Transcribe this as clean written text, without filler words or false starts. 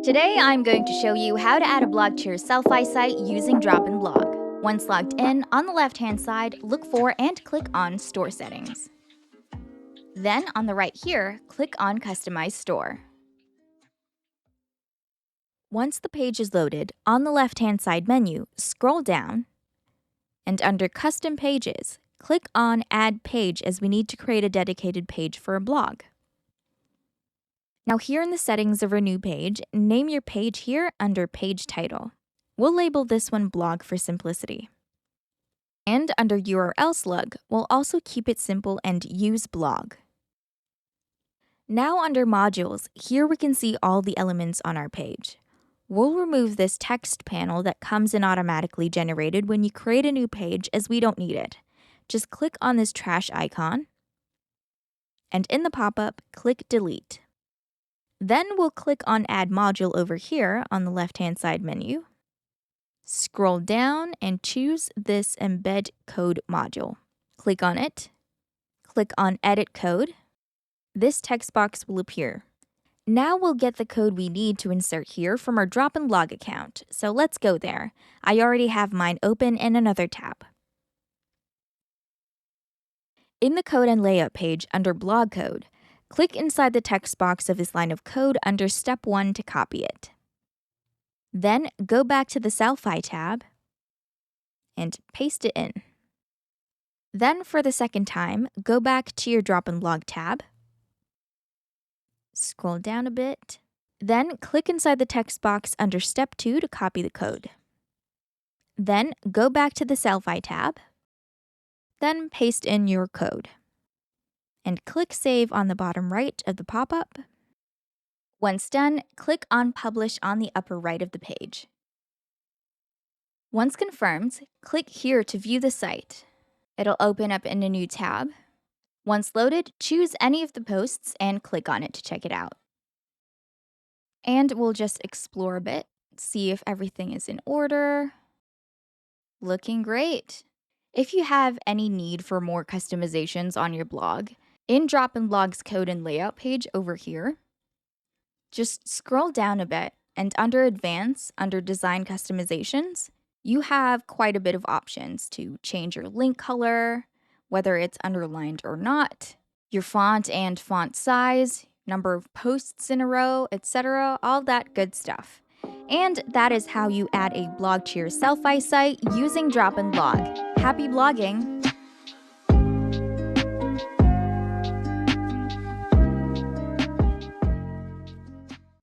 Today, I'm going to show you how to add a blog to your Sellfy site using Drop and Blog. Once logged in, on the left-hand side, look for and click on Store Settings. Then, on the right here, click on Customize Store. Once the page is loaded, on the left-hand side menu, scroll down, and under Custom Pages, click on Add Page as we need to create a dedicated page for a blog. Now here in the settings of our new page, name your page here under Page Title. We'll label this one Blog for simplicity. And under URL slug, we'll also keep it simple and use Blog. Now under Modules, here we can see all the elements on our page. We'll remove this text panel that comes in automatically generated when you create a new page as we don't need it. Just click on this trash icon, and in the pop-up, click Delete. Then we'll click on Add Module over here on the left-hand side menu. Scroll down and choose this Embed Code module. Click on it. Click on Edit Code. This text box will appear. Now we'll get the code we need to insert here from our Drop and Blog account, so let's go there. I already have mine open in another tab. In the Code and Layout page under Blog Code, click inside the text box of this line of code under Step 1 to copy it. Then go back to the Sellfy tab and paste it in. Then for the second time, go back to your Drop and Blog tab. Scroll down a bit. Then click inside the text box under Step 2 to copy the code. Then go back to the Sellfy tab. Then paste in your code. And click Save on the bottom right of the pop-up. Once done, click on Publish on the upper right of the page. Once confirmed, click here to view the site. It'll open up in a new tab. Once loaded, choose any of the posts and click on it to check it out. And we'll just explore a bit, see if everything is in order. Looking great. If you have any need for more customizations on your blog, in Drop and Blog's Code and Layout page over here, just scroll down a bit, and under Advanced, under Design Customizations, you have quite a bit of options to change your link color, whether it's underlined or not, your font and font size, number of posts in a row, etc., all that good stuff. And that is how you add a blog to your Sellfy site using Drop and Blog. Happy blogging!